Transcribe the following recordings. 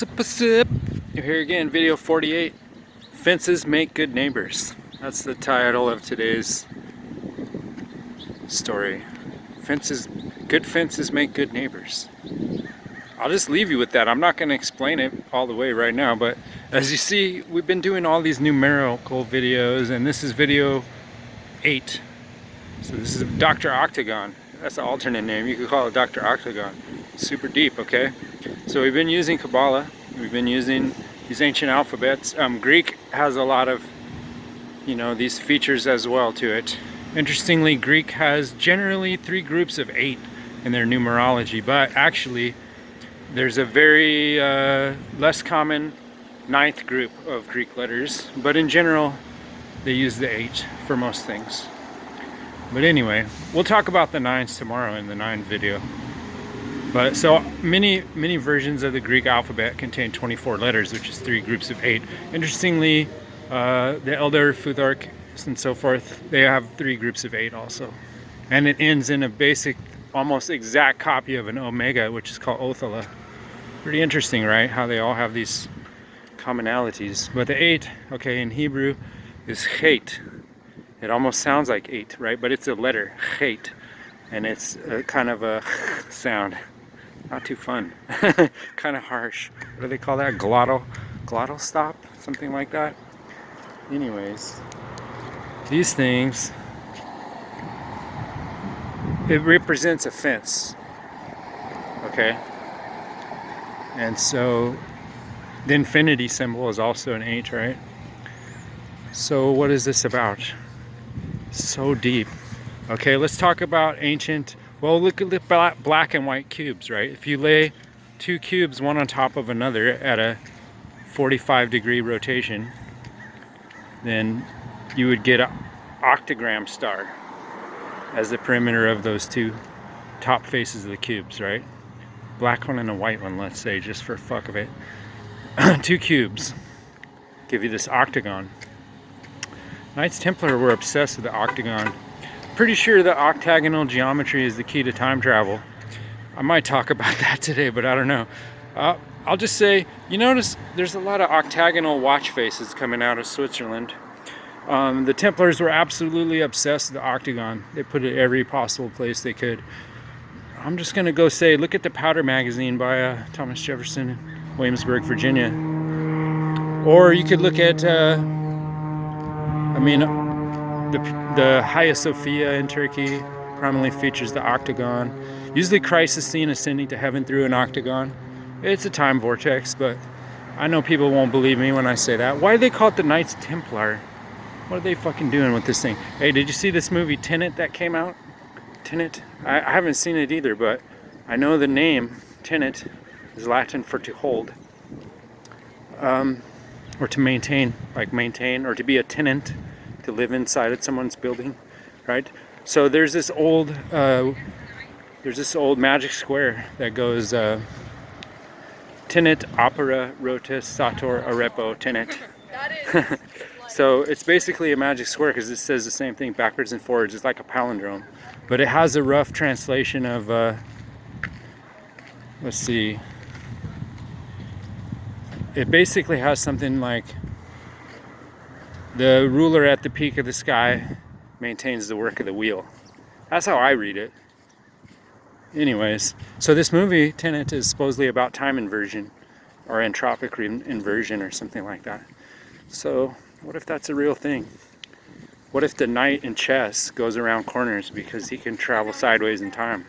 What's up? You're here again, video 48. Fences make good neighbors. That's the title of today's story. Good fences make good neighbors. I'll just leave you with that. I'm not going to explain it all the way right now, but as you see, we've been doing all these numerical videos, and this is video 8. So this is Dr. Octagon. That's an alternate name. You could call it Dr. Octagon. Super deep, okay? So we've been using Kabbalah. We've been using these ancient alphabets. Greek has a lot of, these features as well to it. Interestingly, Greek has generally 3 groups of 8 in their numerology, but actually there's a very less common 9th group of Greek letters, but in general they use the 8 for most things. But anyway, we'll talk about the 9s tomorrow in the 9 video. But so many versions of the Greek alphabet contain 24 letters, which is 3 groups of 8. Interestingly, the Elder, Futhark, and so forth, they have 3 groups of 8 also. And it ends in a basic, almost exact copy of an Omega, which is called Othala. Pretty interesting, right? How they all have these commonalities. But the 8, okay, in Hebrew is Chet. It almost sounds like 8, right? But it's a letter, Chet. And it's kind of a sound. Not too fun. Kind of harsh. What do they call that? Glottal stop? Something like that. Anyways, these things, it represents a fence. Okay? And so the infinity symbol is also an 8, right? So what is this about? So deep. Okay, let's talk about ancient. Well, look at the black and white cubes, right? If you lay 2 cubes one on top of another at a 45-degree rotation, then you would get an octagram star as the perimeter of those 2 top faces of the cubes, right? Black one and a white one, let's say, just for fuck of it. 2 cubes give you this octagon. Knights Templar were obsessed with the octagon. Pretty sure the octagonal geometry is the key to time travel. I might talk about that today, but I don't know. I'll just say, you notice there's a lot of octagonal watch faces coming out of Switzerland. The Templars were absolutely obsessed with the octagon. They put it every possible place they could. I'm just gonna go say, look at the Powder magazine by Thomas Jefferson, Williamsburg, Virginia. Or you could look at, the Hagia Sophia in Turkey prominently features the octagon. Usually Christ is seen ascending to heaven through an octagon. It's a time vortex, but I know people won't believe me when I say that. Why do they call it the Knights Templar? What are they fucking doing with this thing? Hey, did you see this movie Tenet that came out? Tenet? I haven't seen it either, but I know the name Tenet is Latin for to hold. Or to maintain, like maintain, or to be a tenant, to live inside of someone's building, right? So there's this old magic square that goes tenet opera rotus sator arepo tenet. So it's basically a magic square because it says the same thing backwards and forwards. It's like a palindrome, but it has a rough translation of let's see. It basically has something like, the ruler at the peak of the sky maintains the work of the wheel. That's how I read it. Anyways, so this movie, Tenet, is supposedly about time inversion or entropic inversion or something like that. So what if that's a real thing? What if the knight in chess goes around corners because he can travel sideways in time?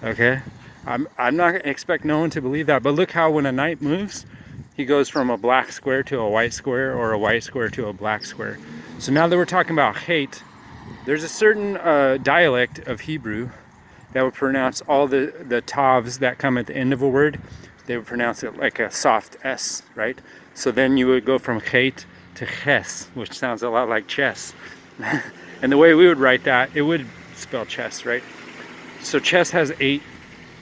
Okay? I'm not going to expect no one to believe that, but look how when a knight moves, he goes from a black square to a white square, or a white square to a black square. So now that we're talking about hate, there's a certain dialect of Hebrew that would pronounce all the tavs that come at the end of a word. They would pronounce it like a soft S, right? So then you would go from hate to ches, which sounds a lot like chess. And the way we would write that, it would spell chess, right? So chess has 8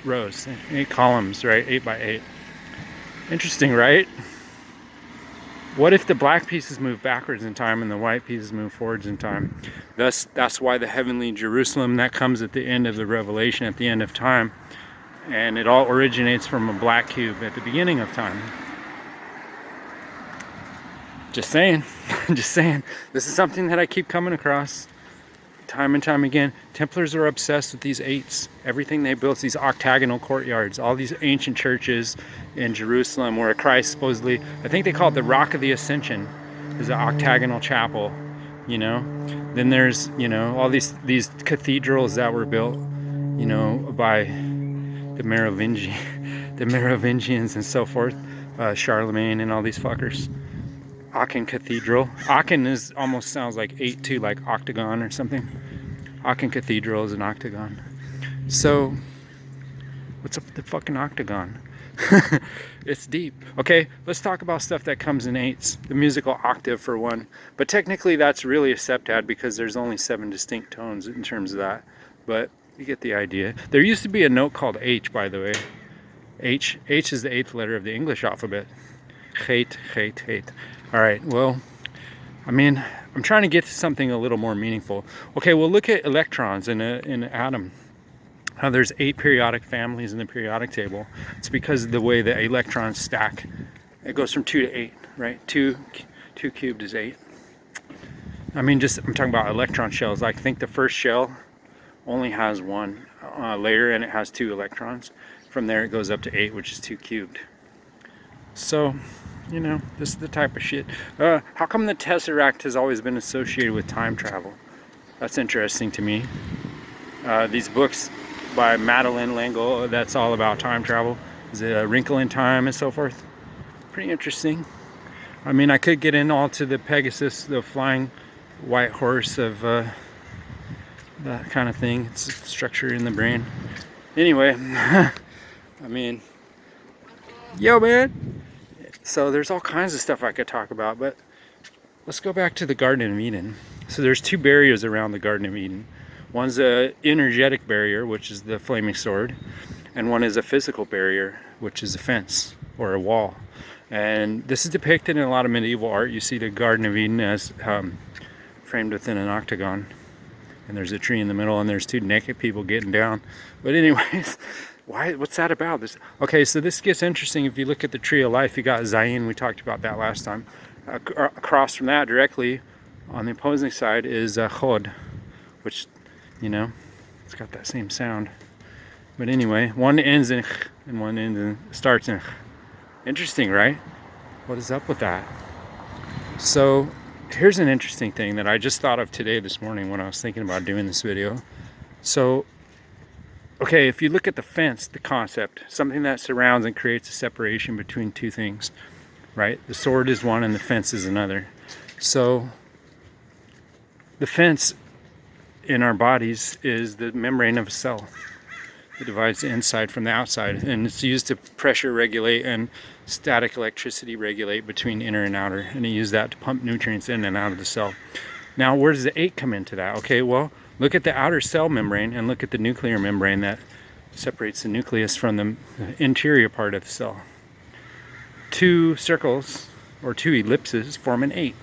rows, 8 columns, right? 8 by 8. Interesting, right? What if the black pieces move backwards in time and the white pieces move forwards in time? That's why the heavenly Jerusalem that comes at the end of the Revelation, at the end of time, And it all originates from a black cube at the beginning of time. Just saying. Just saying. This is something that I keep coming across time and time again. Templars are obsessed with these eights. Everything they built, these octagonal courtyards, all these ancient churches in Jerusalem where Christ supposedly, I think they call it the Rock of the Ascension, is an octagonal chapel, you know. Then there's, you know, all these cathedrals that were built, you know, by the Merovingians and so forth, Charlemagne and all these fuckers. Aachen Cathedral. Aachen is almost sounds like 8 too, like octagon or something. Aachen Cathedral is an octagon. So, what's up with the fucking octagon? It's deep. Okay, let's talk about stuff that comes in eights. The musical octave for one. But technically that's really a septad because there's only 7 distinct tones in terms of that. But you get the idea. There used to be a note called H, by the way. H is the 8th letter of the English alphabet. Hate. All right, well, I mean, I'm trying to get to something a little more meaningful. Okay, well, look at electrons in an atom. How there's 8 periodic families in the periodic table. It's because of the way the electrons stack. It goes from 2 to 8, right? 2 cubed is 8. I mean, I'm talking about electron shells. Like, think the first shell only has 1 layer and it has 2 electrons. From there it goes up to 8, which is 2 cubed. So, you know, this is the type of shit. How come the Tesseract has always been associated with time travel? That's interesting to me. These books by Madeleine L'Engle, that's all about time travel. Is it A Wrinkle in Time and so forth? Pretty interesting. I mean, I could get in all to the Pegasus, the flying white horse of that kind of thing. It's structure in the brain. Anyway, I mean, yo, man. So there's all kinds of stuff I could talk about, but let's go back to the Garden of Eden. So there's 2 barriers around the Garden of Eden. One's an energetic barrier, which is the flaming sword, and one is a physical barrier, which is a fence or a wall. And this is depicted in a lot of medieval art. You see the Garden of Eden as framed within an octagon, and there's a tree in the middle, and there's 2 naked people getting down. But anyways, what's that about? This? Okay, so this gets interesting. If you look at the Tree of Life, you got Zayin. We talked about that last time. Across from that, directly on the opposing side, is Chod, which, you know, it's got that same sound. But anyway, one ends in ch and one starts in ch. Interesting, right? What is up with that? So here's an interesting thing that I just thought of this morning when I was thinking about doing this video. So, okay, if you look at the fence, the concept, something that surrounds and creates a separation between 2 things, right? The sword is one and the fence is another. So the fence in our bodies is the membrane of a cell. It divides the inside from the outside, and it's used to pressure regulate and static electricity regulate between inner and outer, and it uses that to pump nutrients in and out of the cell. Now, where does the 8 come into that? Okay, well, look at the outer cell membrane and look at the nuclear membrane that separates the nucleus from the interior part of the cell. 2 circles or 2 ellipses form an 8.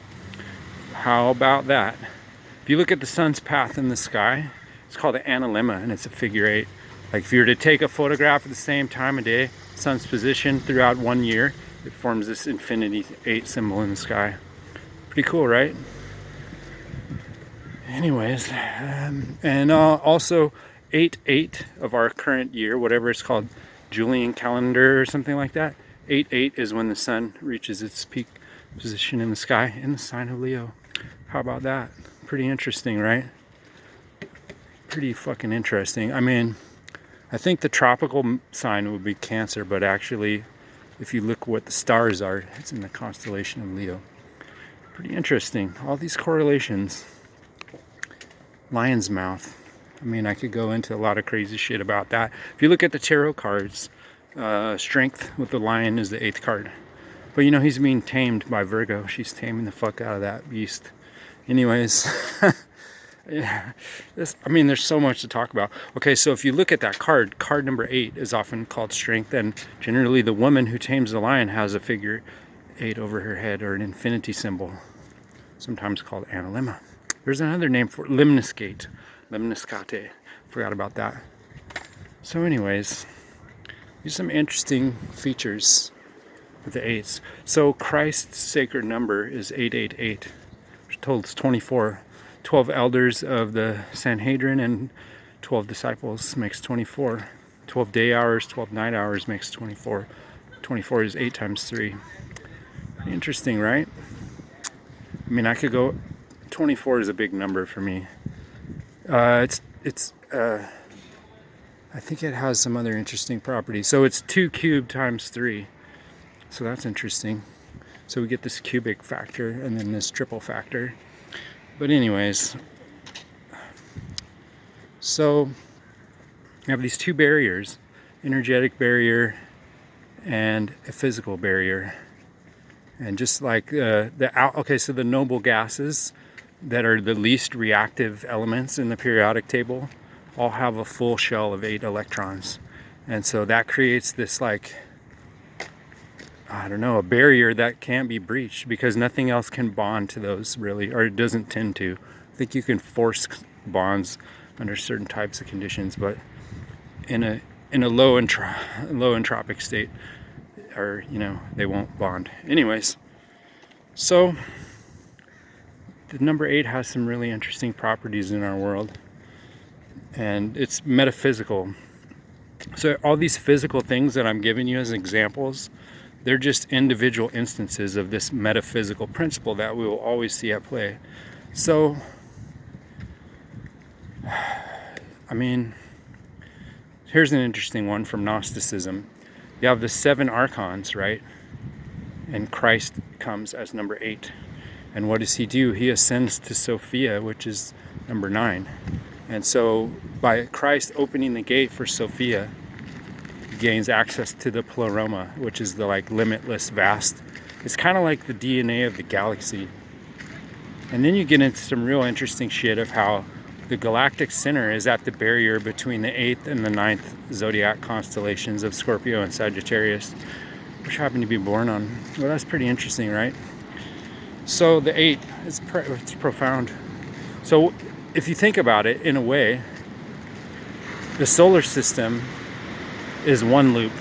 How about that? If you look at the sun's path in the sky, it's called an analemma, and it's a figure 8. Like if you were to take a photograph at the same time of day, sun's position throughout 1 year, it forms this infinity 8 symbol in the sky. Pretty cool, right? Anyways, and also 8/8 of our current year, whatever it's called, Julian calendar or something like that. 8/8 is when the sun reaches its peak position in the sky in the sign of Leo. How about that? Pretty interesting, right? Pretty fucking interesting. I mean, I think the tropical sign would be Cancer, but actually, if you look what the stars are, it's in the constellation of Leo. Pretty interesting. All these correlations. Lion's mouth. I mean, I could go into a lot of crazy shit about that. If you look at the tarot cards, strength with the lion is the 8th card. But you know, he's being tamed by Virgo. She's taming the fuck out of that beast. Anyways, yeah, I mean, there's so much to talk about. Okay, so if you look at that card number 8 is often called strength, and generally the woman who tames the lion has a figure 8 over her head, or an infinity symbol, sometimes called analemma. There's another name for limniscate, limniscate. Forgot about that. So anyways, These are some interesting features with the eights. So Christ's sacred number is 888, which totals 24. 12 elders of the Sanhedrin and 12 disciples makes 24. 12 day hours, 12 night hours makes 24. 24 is 8 times 3. Pretty interesting, right? I mean, I could go. 24 is a big number for me. I think it has some other interesting properties. So it's 2 cubed times 3. So that's interesting. So we get this cubic factor and then this triple factor. But anyways, so we have these two barriers, energetic barrier and a physical barrier. And just like so the noble gases that are the least reactive elements in the periodic table all have a full shell of 8 electrons. And so that creates this, like, I don't know, a barrier that can't be breached because nothing else can bond to those really, or it doesn't tend to. I think you can force bonds under certain types of conditions, but in a low entropic state, or they won't bond. Anyways, so the number 8 has some really interesting properties in our world, and it's metaphysical. So all these physical things that I'm giving you as examples, they're just individual instances of this metaphysical principle that we will always see at play. So, I mean, here's an interesting one from Gnosticism. You have the 7 archons, right? And Christ comes as number 8. And what does he do? He ascends to Sophia, which is number 9. And so by Christ opening the gate for Sophia, he gains access to the pleroma, which is the limitless vast. It's kind of like the DNA of the galaxy. And then you get into some real interesting shit of how the galactic center is at the barrier between the 8th and the 9th zodiac constellations of Scorpio and Sagittarius, which happen to be born on. Well, that's pretty interesting, right? So the 8, it's profound. So if you think about it, in a way, the solar system is one loop,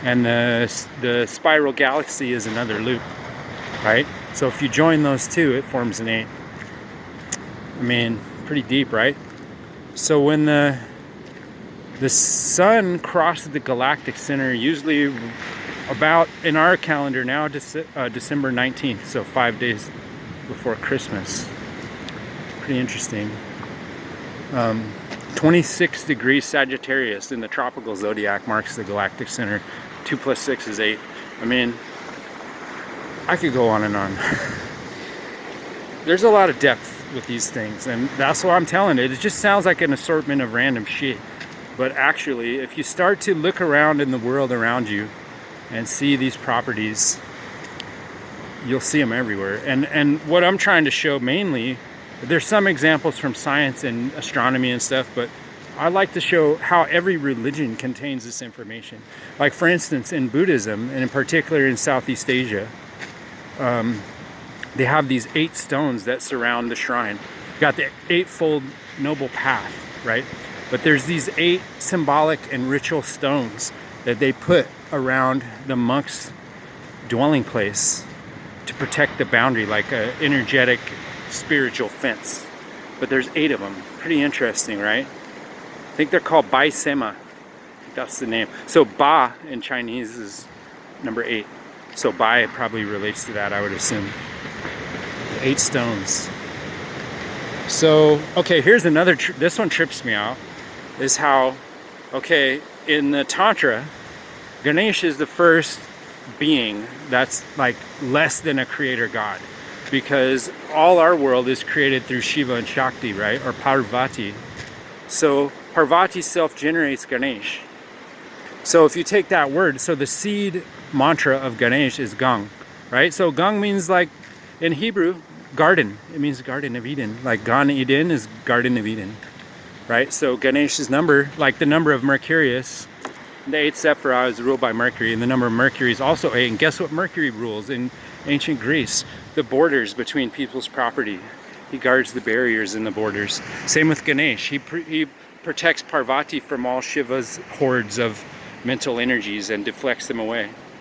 and the spiral galaxy is another loop, right? So if you join those two, it forms an 8. I mean, pretty deep, right? So when the sun crosses the galactic center, usually about, in our calendar now, December 19th, so 5 days before Christmas. Pretty interesting. 26 degrees Sagittarius in the tropical zodiac marks the galactic center. 2 plus 6 is 8. I mean, I could go on and on. There's a lot of depth with these things, and that's what I'm telling it. It just sounds like an assortment of random shit. But actually, if you start to look around in the world around you and see these properties, you'll see them everywhere. And what I'm trying to show mainly, there's some examples from science and astronomy and stuff, but I like to show how every religion contains this information. Like, for instance, in Buddhism, and in particular in Southeast Asia, they have these 8 stones that surround the shrine. You got the 8-fold noble path, right? But there's these 8 symbolic and ritual stones that they put around the monk's dwelling place to protect the boundary, like an energetic spiritual fence. But there's 8 of them. Pretty interesting, right? I think they're called Bai Sema. That's the name. So Ba in Chinese is number 8. So Bai probably relates to that, I would assume. 8 stones. So, okay, here's another, this one trips me out, is how, okay, in the Tantra, Ganesh is the first being that's like less than a creator god, because all our world is created through Shiva and Shakti, right? Or Parvati. So Parvati self-generates Ganesh. So if you take that word, so the seed mantra of Ganesh is Gang, right? So Gang means, like, in Hebrew, garden. It means Garden of Eden. Like Gan Eden is Garden of Eden, right? So Ganesh's number, like the number of Mercurius, the 8th Sephirah is ruled by Mercury, and the number of Mercury is also 8. And guess what Mercury rules in ancient Greece? The borders between people's property. He guards the barriers in the borders. Same with Ganesh. He protects Parvati from all Shiva's hordes of mental energies and deflects them away.